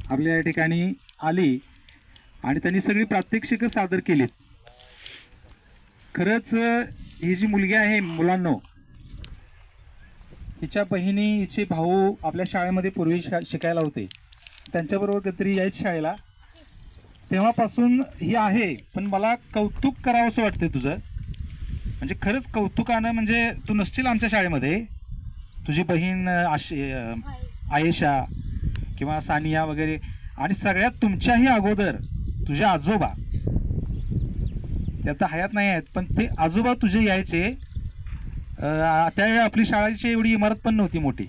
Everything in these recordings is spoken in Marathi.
आपल्या या ठिकाणी आली आणि त्यांनी सगळी प्रात्यक्षिकं सादर केलीत. खरंच ही जी मुलगी आहे मुलांनो, हिच्या बहिणी हिचे भाऊ आपल्या शाळेमध्ये पूर्वी शिकायला होते, त्यांच्याबरोबर कधीतरी यायची शाळेला. तेव्हापासून ही आहे. पण मला कौतुक करावं असं वाटतं तुझं, म्हणजे खरंच कौतुकानं. म्हणजे तू नसशील आमच्या शाळेमध्ये, तुझी बहीण आयेशा किंवा सानिया वगैरे, आणि सगळ्यात तुमच्याही अगोदर तुझे आजोबा, ते आता हयात नाही आहेत, पण ते आजोबा तुझे यायचे. त्यावेळी आपली शाळेची एवढी इमारत पण नव्हती, मोठी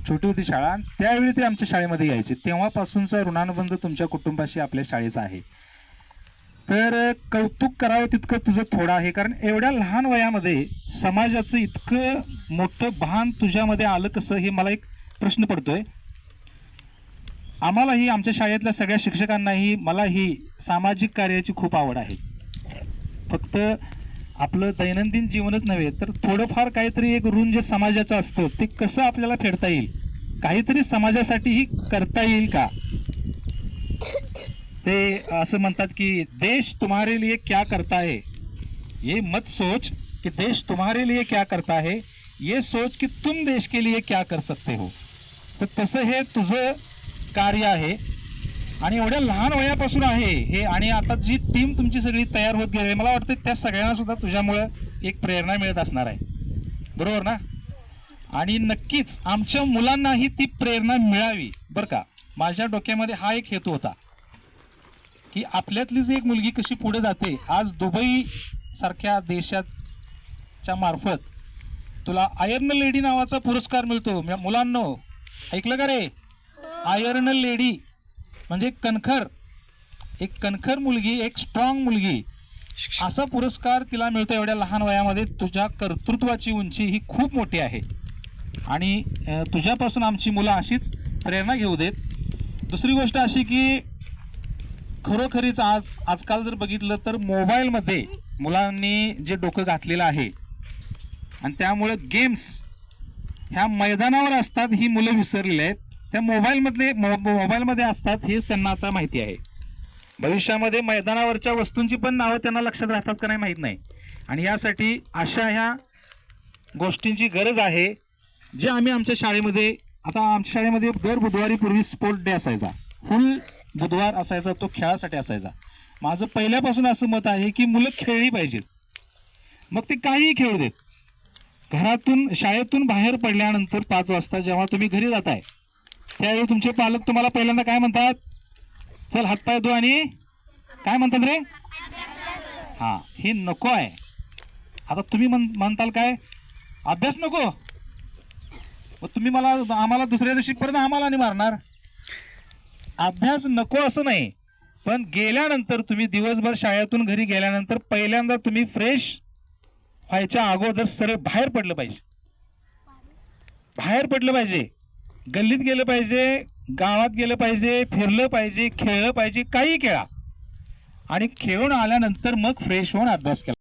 छोटी होती शाळा. त्यावेळी ते आमच्या शाळेमध्ये यायचे. तेव्हापासूनचा ऋणानुबंध तुमच्या कुटुंबाशी आपल्या शाळेचा आहे. तर कौतुक करावं तितकं तुझं थोडं आहे, कारण एवढ्या लहान वयामध्ये समाजाचं इतकं मोठं भान तुझ्यामध्ये आलं कसं, हे मला एक प्रश्न पडतोय. आम्हालाही, आमच्या शाळेतल्या सगळ्या शिक्षकांनाही, मलाही सामाजिक कार्याची खूप आवड आहे. फक्त आपलं दैनंदिन जीवनच नव्हे, तर थोडंफार काहीतरी एक ऋण जे समाजाचं असतं ते कसं आपल्याला फेडता येईल, काहीतरी समाजासाठीही करता येईल का. ते असं म्हणतात की देश तुम्हारे लिए क्या करता है, ये मत सोच कि देश तुम्हारे लिए क्या करता है, ये सोच कि तुम देश के लिए क्या कर सकते हो. तर तसं हे तुझं कार्य आहे आणि एवढ्या लहान वयापासून आहे हे. आणि आता जी टीम तुमची सगळी तयार होत गेली, मला वाटतं त्या सगळ्यांना सुद्धा तुझ्यामुळं एक प्रेरणा मिळत असणार आहे, बरोबर ना. आणि नक्कीच आमच्या मुलांनाही ती प्रेरणा मिळावी बरं का. माझ्या डोक्यामध्ये हा एक हेतू होता की आपल्यातलीच एक मुलगी कशी पुढे जाते. आज दुबई सारख्या देशाच्या मार्फत तुला आयर्न लेडी नावाचा पुरस्कार मिळतो. मुलांनो, ऐकलं का रे? आयर्न लेडी म्हणजे एक कणखर मुलगी, एक स्ट्रॉंग मुलगी, असा पुरस्कार तिला मिळतो एवढ्या लहान वयामध्ये. तुझ्या कर्तृत्वाची उंची ही खूप मोठी आहे आणि तुझ्यापासून आमची मुलं अशीच प्रेरणा घेऊ देत. दुसरी गोष्ट अशी की खरोखरीच आजकाल जर बघितलं तर मोबाईलमध्ये मुलांनी जे डोकं घातलेलं आहे आणि त्यामुळे गेम्स ह्या मैदानावर असतात ही मुलं विसरलेली आहेत. त्या मोबाईलमध्ये असतात हेच त्यांना आता माहिती आहे. भविष्यामध्ये मैदानावरच्या वस्तूंची पण नावं त्यांना लक्षात राहतात का नाही माहीत नाही. आणि यासाठी अशा ह्या गोष्टींची गरज आहे जे आम्ही आमच्या शाळेमध्ये, आता आमच्या शाळेमध्ये दर बुधवारी पूर्वी स्पोर्ट डे असायचा, फुल बुधवार असायचा, तो खेळासाठी असायचा. माझं पहिल्यापासून असं मत आहे की मुलं खेळली पाहिजेत, मग ते काहीही खेळू देत. घरातून, शाळेतून बाहेर पडल्यानंतर 5 वाजता जेव्हा तुम्ही घरी जाताय, त्यावेळी तुमचे पालक तुम्हाला पहिल्यांदा काय म्हणतात? चल हातपाय धु, आणि काय म्हणतात रे? हां, हे नको आहे. आता तुम्ही म्हणताल काय, अभ्यास नको, मग तुम्ही आम्हाला दुसऱ्या दिवशी परत आम्हाला नाही मारणार. अभ्यास नको असं नाही, पण गेल्यानंतर तुम्ही दिवसभर शाळेतून घरी गेल्यानंतर पहिल्यांदा तुम्ही फ्रेश व्हायच्या अगोदर सरळ बाहेर पडलं पाहिजे. गल्लीत गेलं पाहिजे, गावात गेलं पाहिजे, फिरलं पाहिजे, खेळलं पाहिजे, काही खेळा, आणि खेळून आल्यानंतर मग फ्रेश होऊन अभ्यास केला.